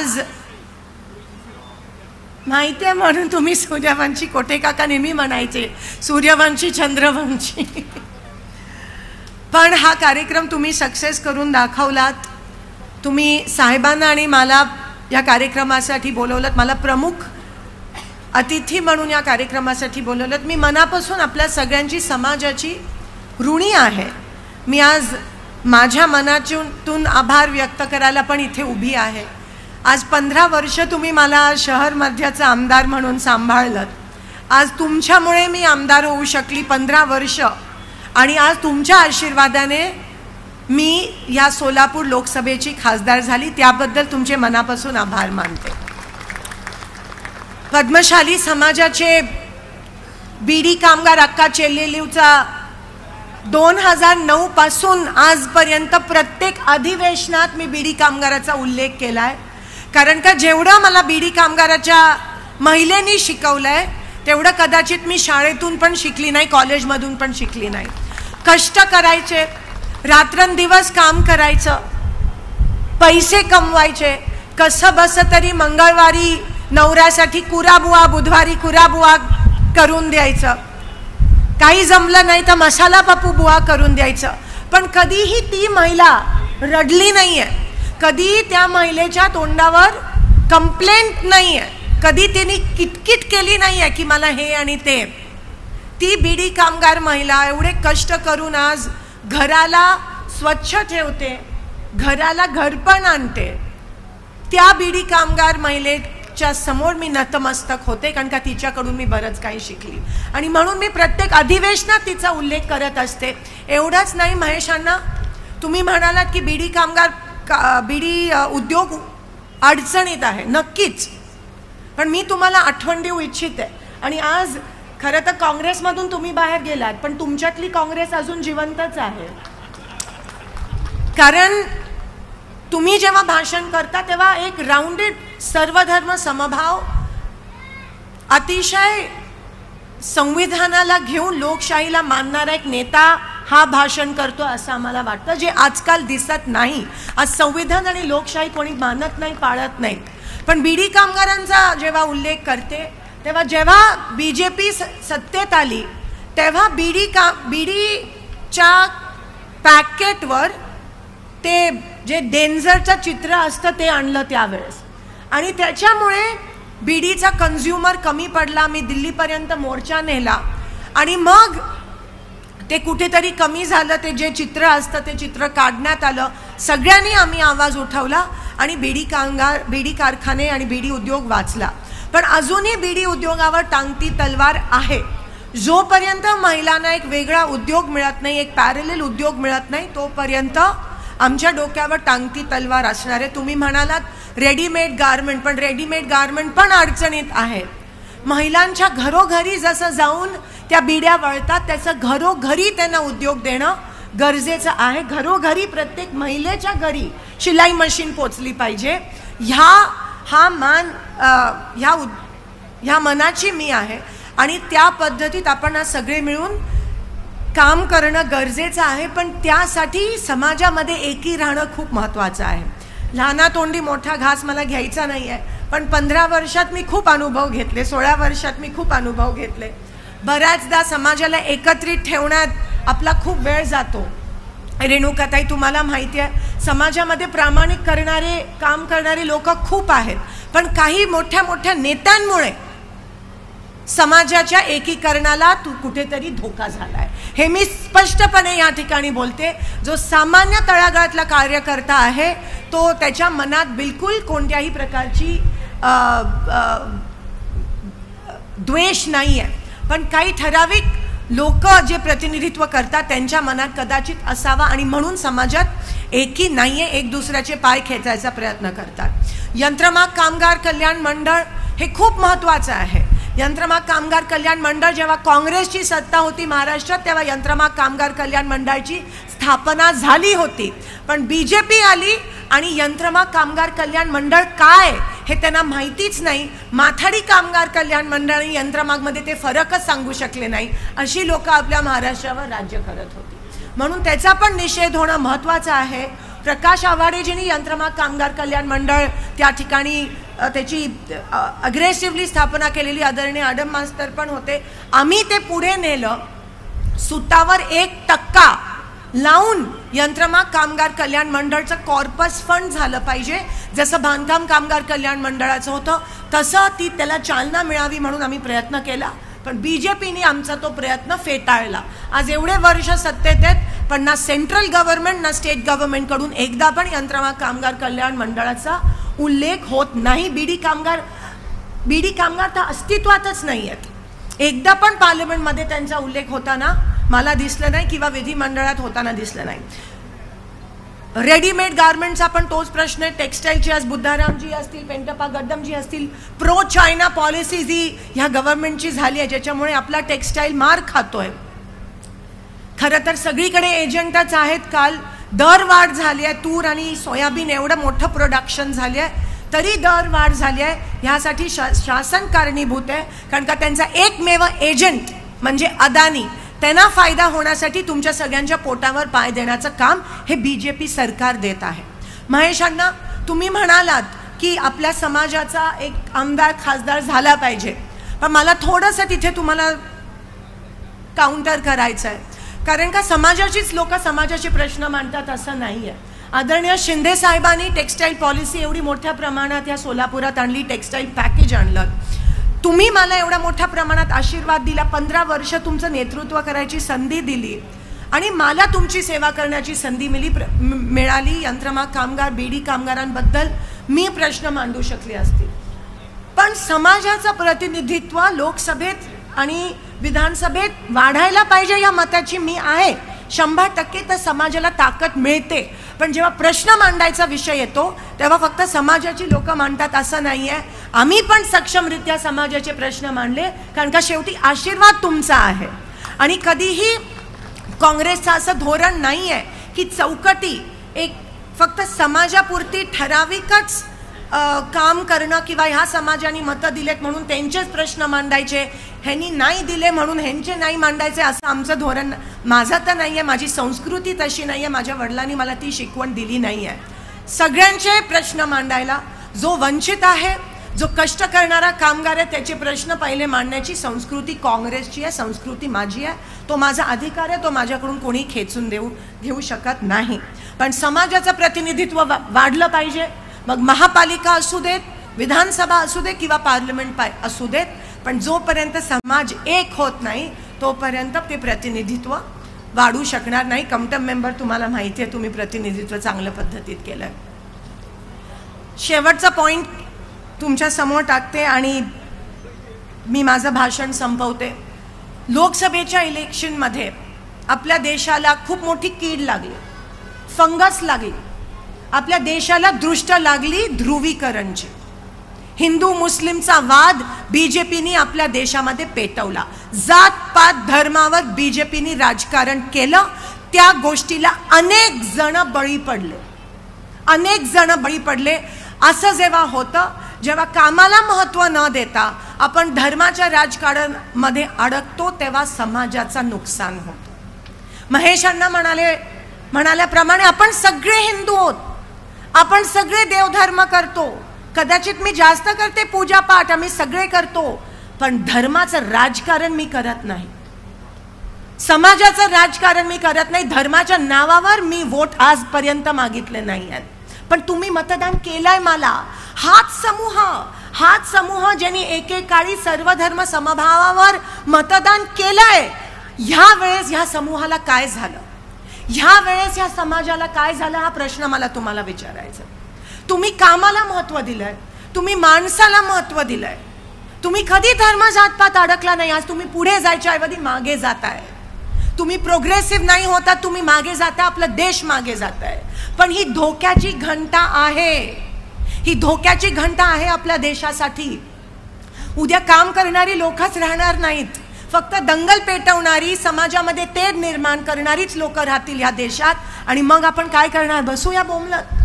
आज माहिती आहे म्हणून तुम्ही सूर्यवंशी कोठे काका नेहमी म्हणायचे सूर्यवंशी चंद्रवंशी. पण हा कार्यक्रम तुम्ही सक्सेस करून दाखवलात. तुम्ही साहेबांना आणि मला या कार्यक्रमासाठी बोलवलं, मला प्रमुख अतिथी म्हणून या कार्यक्रमासाठी बोलवलं. मी मनापासून आपल्या सगळ्यांची समाजाची ऋणी आहे. मी आज माझ्या मनातून आभार व्यक्त करायला पण इथे उभी आहे. आज 15 वर्ष तुम्ही मला शहर मध्याचा आमदार म्हणून सांभाळलं. आज तुमच्यामुळे मी आमदार होऊ शकली 15 वर्ष, आणि आज तुमच्या आशीर्वादाने मी या सोलापूर लोकसभेची खासदार झाली. त्याबद्दल तुमचे मनापासून आभार मानते. पद्मशाली समाजाचे बीडी कामगार अक्का चेल्लेलीवचा 2009 पासून आजपर्यंत प्रत्येक अधिवेशनात मी बीडी कामगाराचा उल्लेख केलाय. कारण का जेवढं मला बीडी कामगाराच्या महिलेनी शिकवलंय तेवढं कदाचित मी शाळेतून पण शिकली नाही, कॉलेजमधून पण शिकली नाही. कष्ट करायचे, रात्रंदिवस काम करायचं, पैसे कमवायचे, कसं बस तरी मंगळवारी नवऱ्यासाठी कुराबुवा, बुधवारी कुराबुवा करून द्यायचं, काही जमलं नाही तर मसाला पप्पू बुवा करून द्यायचं. पण कधीही ती महिला रडली नाहीये, कधी त्या महिलेच्या तोंडावर कंप्लेंट नाहीये, कधी तिने किटकिट केली नाहीये की मला हे आणि ते. ती बीडी कामगार महिला एवढे कष्ट करून आज घराला स्वच्छ ठेवते, घराला घरपण आणते. त्या बीडी कामगार महिलेच्या समोर मी नतमस्तक होते, कारण का तिच्याकडून मी बरंच काही शिकली. आणि म्हणून मी प्रत्येक अधिवेशनात तिचा उल्लेख करत असते. एवढंच नाही महेशांना, तुम्ही म्हणालात की बीडी उद्योग अडचणीत आहे, नक्कीच. पण मी तुम्हाला आठवण देऊ इच्छिते. आणि आज खरं तर काँग्रेसमधून तुम्ही बाहेर गेलात, पण तुमच्यातली काँग्रेस अजून जिवंतच आहे. कारण तुम्ही जेव्हा भाषण करता तेव्हा एक राऊंडेड सर्वधर्म समभाव, अतिशय संविधानाला घेऊन लोकशाहीला मानणारा एक नेता हा भाषण करतो असं आम्हाला वाटतं, जे आजकाल दिसत नाही. आज संविधान आणि लोकशाही कोणी मानत नाही, पाळत नाही. पण बीडी कामगारांचा जेव्हा उल्लेख करते तेव्हा जेव्हा BJP सत्तेत आली तेव्हा बीडीच्या पॅकेटवर ते जे डेंजरचं चित्र असतं ते आणलं त्यावेळेस, आणि त्याच्यामुळे बीडीचा कन्झ्युमर कमी पडला. मी दिल्लीपर्यंत मोर्चा नेला आणि मग ते कुठेतरी कमी झालं. ते जे चित्र असतं ते चित्र काढण्यात आलं. सगळ्यांनी आम्ही आवाज उठवला आणि बीडी कारखाने आणि बीडी उद्योग वाचला. पण अजूनही बीडी उद्योगावर टांगती तलवार आहे. जोपर्यंत महिलांना एक वेगळा उद्योग मिळत नाही, एक पॅरलल उद्योग मिळत नाही, तोपर्यंत आमच्या डोक्यावर टांगती तलवार असणार आहे. तुम्ही म्हणालात रेडीमेड गारमेंट, पण रेडीमेड गारमेंट पण अडचणीत आहे. महिलांच्या घरोघरी जसं जाऊन त्या बीड्या वळतात त्याचं घरोघरी त्यांना उद्योग देणं गरजेचं आहे. घरोघरी प्रत्येक महिलेच्या घरी शिलाई मशीन पोचली पाहिजे. ह्या मनाची मी आहे, आणि त्या पद्धतीत आपण आज सगळे मिळून काम करणं गरजेचं आहे. पण त्यासाठी समाजामध्ये एकी राहणं खूप महत्त्वाचं आहे. लहाना तोंडी मोठा घास मला घ्यायचा नाही आहे, पण 15 वर्षात मी खूप अनुभव घेतले, 16 वर्षात मी खूप अनुभव घेतले. बऱ्याचदा समाजाला एकत्रित ठेवण्यात आपला खूप वेळ जातो. रेणुकाताई, तुम्हाला माहिती आहे समाजामध्ये प्रामाणिक काम करणारे लोक खूप आहेत, पण काही मोठ्या मोठ्या नेत्यांमुळे समाजाच्या एकीकरणाला कुठेतरी धोका झालाय. हे मी स्पष्टपणे या ठिकाणी बोलते. जो सामान्य तळागाळातला कार्यकर्ता आहे तो त्याच्या मनात बिलकुल कोणत्याही प्रकारची द्वेष नाही आहे, पण काही ठराविक लोक जे प्रतिनिधित्व करतात त्यांच्या मनात कदाचित असावा, आणि म्हणून समाजात एकी नाहीये, एक दुसऱ्याचे पाय खेचायचा प्रयत्न करतात. यंत्रमाग कामगार कल्याण मंडळ हे खूप महत्त्वाचं आहे. यंत्रमाग कामगार कल्याण मंडळ जेव्हा काँग्रेसची सत्ता होती महाराष्ट्रात तेव्हा यंत्रमाग कामगार कल्याण मंडळाची स्थापना झाली होती. पण BJP आली आणि यंत्रमाग कामगार कल्याण मंडळ काय हे त्यांना माहितीच नाही. माथाडी कामगार कल्याण मंडळ आणि यंत्रमागमध्ये ते फरकच सांगू शकले नाही. अशी लोक आपल्या महाराष्ट्रावर राज्य करत होती. म्हणून त्याचा पण निषेध होणं महत्त्वाचं आहे. प्रकाश आवाडेजींनी यंत्रमाग कामगार कल्याण मंडळ त्या ठिकाणी त्याची अग्रेसिव्हली स्थापना केलेली आदरणीय आडम मास्तर पण होते. आम्ही ते पुढे नेलं. सुतावर 1% लावून यंत्रमाग कामगार कल्याण मंडळचं कॉर्पस फंड झालं पाहिजे. जसं बांधकाम कामगार कल्याण मंडळाचं होतं तसं त्याला चालना मिळावी म्हणून आम्ही प्रयत्न केला. पण बीजेपीने आमचा तो प्रयत्न फेटाळला. आज एवढे वर्ष सत्तेत आहेत पण ना सेंट्रल गव्हर्नमेंट ना स्टेट गव्हर्नमेंटकडून एकदा पण यंत्रमाग कामगार कल्याण मंडळाचा उल्लेख होत नाही. बीडी कामगार तर अस्तित्वातच नाही आहेत. एकदा पण पार्लमेंटमध्ये त्यांचा उल्लेख होताना मला दिसलं नाही किंवा विधिमंडळात होताना दिसलं नाही. रेडीमेड गारमेंटचा पण तोच प्रश्न आहे. टेक्स्टाईलची आज बुद्धारामजी असतील, पेंटप्पा गड्डमजी असतील, प्रो चायना पॉलिसी जी ह्या गव्हर्नमेंटची झाली आहे ज्याच्यामुळे आपला टेक्स्टाईल मार खातोय. खरं तर सगळीकडे एजंटच आहेत. काल दरवाढ झाली आहे. तूर आणि सोयाबीन एवढं मोठं प्रोडक्शन झाले आहे तरी दरवाढ झाली आहे. ह्यासाठी शासन कारणीभूत आहे. कारण का त्यांचा एकमेव एजंट म्हणजे अदानी, त्यांना फायदा होण्यासाठी तुमच्या सगळ्यांच्या पोटावर पाय देण्याचं काम हे बीजेपी सरकार देत आहे. महेश अण्णा, तुम्ही म्हणालात की आपल्या समाजाचा एक आमदार खासदार झाला पाहिजे, पण मला थोडंसं तिथे तुम्हाला काउंटर करायचं आहे. कारण का समाजाचीच लोक समाजाचे प्रश्न मांडतात असं नाही आहे. आदरणीय शिंदे साहेबांनी टेक्स्टाईल पॉलिसी एवढी मोठ्या प्रमाणात या सोलापुरात आणली, टेक्स्टाईल पॅकेज आणलं. तुम्ही मला एवढ्या मोठ्या प्रमाणात आशीर्वाद दिला, 15 वर्ष तुमचं नेतृत्व करायची संधी दिली आणि मला तुमची सेवा करण्याची संधी मिळाली. यंत्रमाग कामगार बीडी कामगारांबद्दल मी प्रश्न मांडू शकले असतील, पण समाजाचं प्रतिनिधित्व लोकसभेत आणि विधानसभेत वाढायला पाहिजे या मताची मी आहे. 100% तर समाजाला ताकद मिळते. पण जेव्हा प्रश्न मांडायचा विषय येतो तेव्हा फक्त समाजाची लोक मांडतात असं नाही आहे. आम्ही पण सक्षमरित्या समाजाचे प्रश्न मांडले, कारण का शेवटी आशीर्वाद तुमचा आहे. आणि कधीही काँग्रेसचं असं धोरण नाही आहे की चौकटी एक फक्त समाजापुरती ठराविकच काम करणं किंवा ह्या समाजाने मतं दिलेत म्हणून त्यांचेच प्रश्न मांडायचे, ह्यांनी नाही दिले म्हणून ह्यांचे नाही मांडायचे असं आमचं धोरण माझं तर नाही आहे. माझी संस्कृती तशी नाही आहे. माझ्या वडिलांनी मला ती शिकवण दिली नाही आहे. सगळ्यांचे प्रश्न मांडायला, जो वंचित आहे, जो कष्ट करणारा कामगार आहे त्याचे प्रश्न पहिले मांडण्याची संस्कृती काँग्रेसची आहे, संस्कृती माझी आहे. तो माझा अधिकार आहे, तो माझ्याकडून कोणी खेचून घेऊ शकत नाही. पण समाजाचं प्रतिनिधित्व वाढलं पाहिजे. मग महापालिका असू देत, विधानसभा असू दे किंवा पार्लमेंट असू देत, पण जोपर्यंत समाज एक होत नाही तोपर्यंत ते प्रतिनिधित्व वाढू शकणार नाही. कमटम मेंबर तुम्हाला माहिती आहे, तुम्ही प्रतिनिधित्व चांगल्या पद्धतीत केलं. शेवटचा पॉइंट तुमच्या समोर टाकते आणि मी माझं भाषण संपवते. लोकसभेच्या इलेक्शनमध्ये आपल्या देशाला खूप मोठी कीड लागली, फंगस लागली. आपल्या देशाला दृष्ट लागली ध्रुवीकरणची. हिंदू मुस्लिमचा वाद बीजेपीने आपल्या देशामध्ये पेटवला. जात पात धर्मावर बीजेपीने राजकारण केलं. त्या गोष्टीला अनेक जण बळी पडले. असं जेव्हा होतं, जेव्हा कामाला महत्त्व न देता आपण धर्माच्या राजकारणामध्ये अडकतो तेव्हा समाजाचं नुकसान होतं. महेश अण्णा म्हणाल्याप्रमाणे आपण सगळे हिंदू आहोत, आपण सगळे देवधर्म करतो. कदाचित मी जास्त करते पूजापाठ, आम्ही सगळे करतो, पण धर्माचं राजकारण मी करत नाही, समाजाचं राजकारण मी करत नाही. धर्माच्या नावावर मी वोट आजपर्यंत मागितले नाही आहेत. पण तुम्ही मतदान केलंय मला. हाच समूह ज्यांनी एकेकाळी सर्वधर्म समभावावर मतदान केलंय, ह्या वेळेस ह्या समूहाला काय झालं, ह्या वेळेस ह्या समाजाला काय झालं, हा प्रश्न मला तुम्हाला विचारायचा. तुम्ही कामाला महत्त्व दिलंय, तुम्ही माणसाला महत्त्व दिलंय, तुम्ही कधी धर्म जातपात अडकला नाही. आज तुम्ही पुढे जायच्या ऐवजी मागे जाताय. तुम्ही प्रोग्रेसिव्ह नाही होता, तुम्ही मागे जाताय, आपला देश मागे जाताय. पण ही धोक्याची घंटा आहे, ही धोक्याची घंटा आहे आपल्या देशासाठी. उद्या काम करणारी लोकच राहणार नाहीत, फक्त दंगल पेटवणारी, समाजामध्ये तेढ निर्माण करणारीच लोक राहतील या देशात. आणि मग आपण काय करणार, बसूया बोंबलत.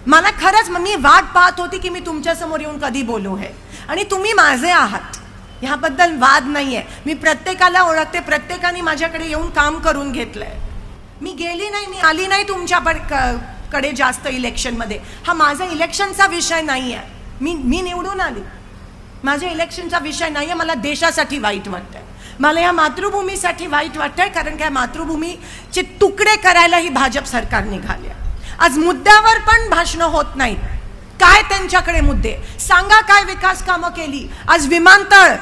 मला खरंच मी वाट पाहत होती की मी तुमच्या समोर येऊन कधी बोलू हे, आणि तुम्ही माझे आहात, ह्याबद्दल वाद नाहीये. मी प्रत्येकाला ओळखते, प्रत्येकाने माझ्याकडे येऊन काम करून घेतलंय. मी गेली नाही, मी आली नाही तुमच्याकडे जास्त इलेक्शनमध्ये. हा माझा इलेक्शनचा विषय नाही आहे. मी निवडून आली, माझ्या इलेक्शनचा विषय नाही आहे. मला देशासाठी वाईट वाटतंय, मला या मातृभूमीसाठी वाईट वाटतंय, कारण काय मातृभूमीचे तुकडे करायला ही भाजप सरकार निघाले. आज मुद्द्यावर पण भाषणं होत नाहीत. काय त्यांच्याकडे मुद्दे सांगा, काय विकास कामं केली. आज विमानतळ,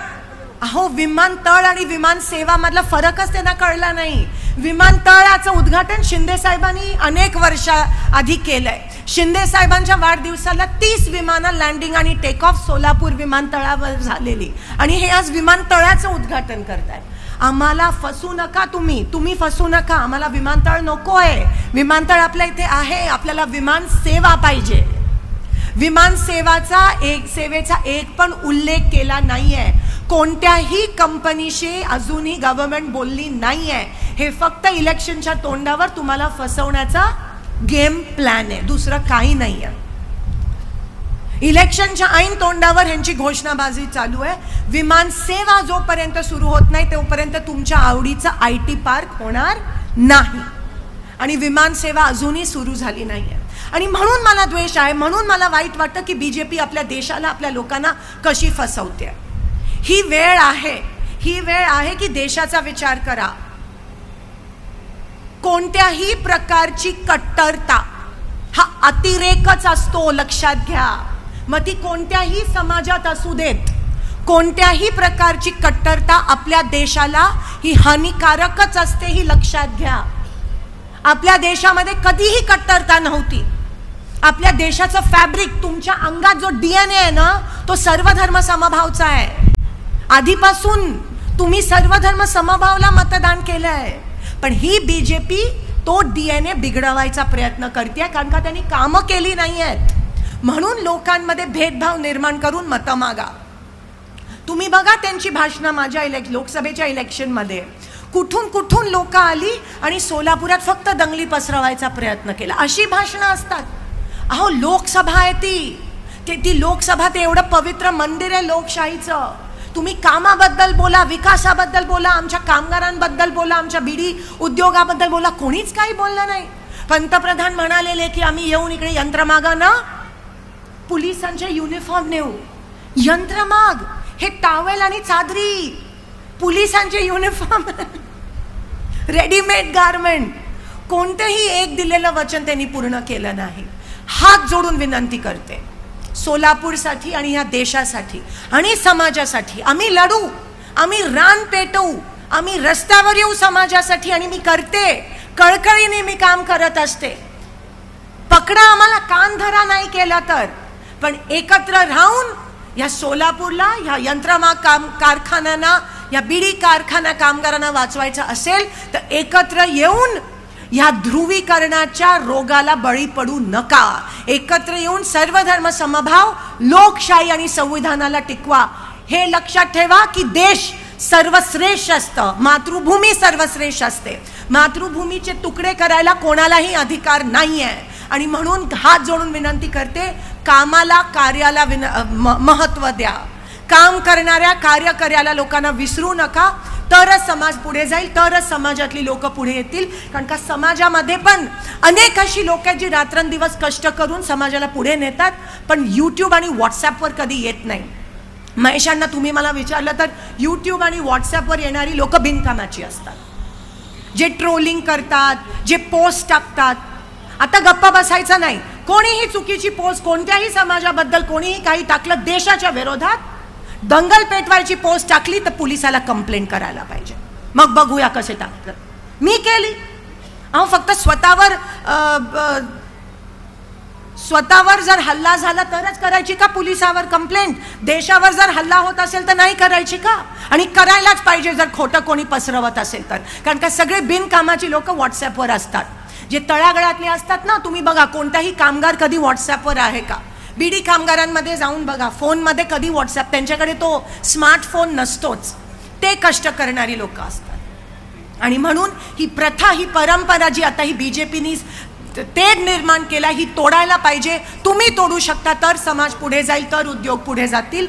अहो विमानतळ आणि विमान सेवा मधला फरकच त्यांना कळला नाही. विमानतळाचं उद्घाटन शिंदे साहेबांनी अनेक वर्षा आधी केलंय. शिंदे साहेबांच्या वाढदिवसाला 30 विमानं लँडिंग आणि टेक ऑफ सोलापूर विमानतळावर झालेली, आणि हे आज विमानतळाचं उद्घाटन करताय. आम्हाला फसू नका, तुम्ही फसू नका. आम्हाला विमानतळ नको आहे. विमानतळ आपल्या इथे आहे, आपल्याला विमान सेवा पाहिजे. विमान सेवेचा एक पण उल्लेख केला नाहीये. कोणत्याही कंपनीशी अजूनही गव्हर्नमेंट बोलली नाहीये. हे फक्त इलेक्शनच्या तोंडावर तुम्हाला फसवण्याचा गेम प्लॅन आहे, दुसरं काही नाहीये. इलेक्शनच्या ऐन तोंडावर ह्यांची घोषणाबाजी चालू आहे. विमान सेवा जोपर्यंत सुरू होत नाही तोपर्यंत तुमच्या आवडीचा IT पार्क होणार नाही, आणि विमान सेवा अजूनही सुरू झाली नाहीये. आणि म्हणून मला द्वेष आहे, म्हणून मला वाईट वाटतं की बीजेपी आपल्या देशाला, आपल्या लोकांना कशी फसवते. ही वेळ आहे की देशाचा विचार करा. कोणत्याही प्रकारची कट्टरता हा अतिरेकच असतो, लक्षात घ्या. मग ती कोणत्याही समाजात असू देत, कोणत्याही प्रकारची कट्टरता आपल्या देशाला ही हानिकारकच असते, ही लक्षात घ्या. आपल्या देशामध्ये कधीही कट्टरता नव्हती. आपल्या देशाचं फॅब्रिक, तुमच्या अंगात जो DNA आहे ना, तो सर्वधर्म समभावचा आहे. आधीपासून तुम्ही सर्वधर्म समभावला मतदान केलंय, पण ही बीजेपी तो DNA बिघडवायचा प्रयत्न करते, कारण का त्यांनी कामं केली नाही आहेत. म्हणून लोकांमध्ये भेदभाव निर्माण करून मतं मागा. तुम्ही बघा त्यांची भाषणं. माझ्या लोकसभेच्या इलेक्शनमध्ये कुठून लोक आली आणि सोलापुरात फक्त दंगली पसरवायचा प्रयत्न केला. अशी भाषणं असतात. अहो लोकसभा आहे ती लोकसभा, ते एवढं पवित्र मंदिर आहे लोकशाहीचं. तुम्ही कामाबद्दल बोला, विकासाबद्दल बोला, आमच्या कामगारांबद्दल बोला, आमच्या बीडी उद्योगाबद्दल बोला. कोणीच काही बोललं नाही. पंतप्रधान म्हणालेले की आम्ही येऊन इकडे यंत्रमागा ना पोलिसांचे युनिफॉर्म नेऊ. यंत्रमाग हे टॉवेल आणि चादरी, पोलिसांचे युनिफॉर्म, रेडीमेड गारमेंट. कोणतेही एक दिलेलं वचन त्यांनी पूर्ण केलं नाही. हात जोडून विनंती करते सोलापूरसाठी आणि या देशासाठी आणि समाजासाठी. आम्ही लढू, आम्ही रान पेटवू, आम्ही रस्त्यावर येऊ समाजासाठी. आणि मी करते, कळकळीने मी काम करत असते. पकडा आम्हाला, कान धरा नाही केला तर, पण एकत्र राहून या सोलापूरला, या यंत्रमाग कारखान्यांना, या बीडी कारखाना कामगारांना वाचवायचं असेल तर एकत्र येऊन या ध्रुवीकरणाच्या रोगाला बळी पडू नका. एकत्र येऊन सर्वधर्म समभाव, लोकशाही आणि संविधानाला टिकवा. हे लक्षात ठेवा की देश सर्वश्रेष्ठ असतं, मातृभूमी सर्वश्रेष्ठ असते. मातृभूमीचे तुकडे करायला कोणालाही अधिकार नाही आहे. आणि म्हणून हात जोडून विनंती करते, कामाला, कार्याला महत्त्व द्या. काम करणाऱ्या, कार्य करायला लोकांना विसरू नका. तरच समाज पुढे जाईल, तरच समाजातली लोक पुढे येतील. कारण का समाजामध्ये पण अनेक अशी लोक आहेत जी रात्रंदिवस कष्ट करून समाजाला पुढे नेतात, पण यूट्यूब आणि व्हॉट्सॲपवर कधी येत नाही. महेशांना तुम्ही मला विचारलं तर यूट्यूब आणि व्हॉट्सॲपवर येणारी लोक बिनकामाची असतात, जे ट्रोलिंग करतात, जे पोस्ट टाकतात. आता गप्पा बसायचा नाही. कोणीही चुकीची पोस्ट कोणत्याही समाजाबद्दल कोणीही काही टाकलं, देशाच्या विरोधात दंगल पेटवायची पोस्ट टाकली तर पोलिसाला कंप्लेंट करायला पाहिजे. मग बघूया कसे टाकतात. मी केली. अहो फक्त स्वतःवर जर हल्ला झाला तरच करायची का पोलिसावर कंप्लेंट? देशावर जर हल्ला होत असेल तर नाही करायची का? आणि करायलाच पाहिजे जर खोटं कोणी पसरवत असेल तर. कारण का सगळे बिनकामाची लोक व्हॉट्सॲपवर असतात, जे तळागळातले असतात ना. तुम्ही बघा, कोणताही कामगार कधी व्हॉट्सॲपवर आहे का? बीडी कामगारांमध्ये जाऊन बघा, फोनमध्ये कधी व्हॉट्सॲप, त्यांच्याकडे तो स्मार्टफोन नसतोच. ते कष्ट करणारी लोक असतात. आणि म्हणून ही प्रथा, ही परंपरा जी आता ही बीजेपीनी तेढ निर्माण केला, ही तोडायला पाहिजे. तुम्ही तोडू शकता तर समाज पुढे जाईल, तर उद्योग पुढे जातील.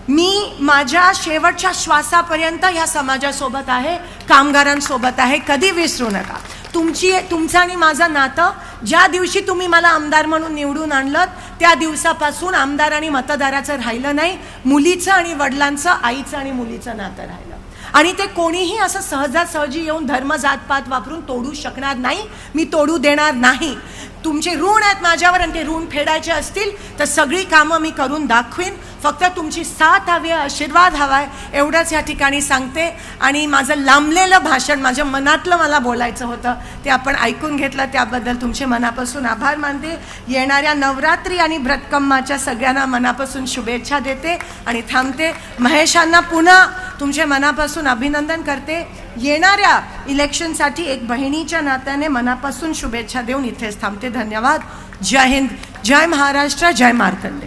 मी माझ्या शेवटच्या श्वासापर्यंत ह्या समाजासोबत आहे, कामगारांसोबत आहे, कधी विसरू नका. तुमचं आणि माझं नातं ज्या दिवशी तुम्ही मला आमदार म्हणून निवडून आणलं त्या दिवसापासून आमदार आणि मतदाराचं राहिलं नाही, मुलीचं आणि वडिलांचं, आईचं आणि मुलीचं नातं राहिलं. आणि ते कोणीही असं सहजासहजी येऊन धर्म जातपात वापरून तोडू शकणार नाही, मी तोडू देणार नाही. तुमचे ऋण आहेत माझ्यावर आणि ते ऋण फेडायचे असतील तर सगळी कामं मी करून दाखवीन. फक्त तुमची साथ हवी आहे, आशीर्वाद हवा आहे, एवढंच या ठिकाणी सांगते. आणि माझं लांबलेलं भाषण, माझ्या मनातलं मला बोलायचं होतं ते आपण ऐकून घेतलं, त्याबद्दल तुमचे मनापासून आभार मानते. येणाऱ्या नवरात्री आणि व्रतकम्माच्या सगळ्यांना मनापासून शुभेच्छा देते आणि थांबते. महेशांना पुन्हा तुमच्या मनापासून अभिनंदन करते. येणाऱ्या इलेक्शनसाठी एक बहिणीच्या नात्याने मनापासून शुभेच्छा देऊन इथेच थांबते. धन्यवाद. जय हिंद, जय महाराष्ट्र, जय मार्कंडे.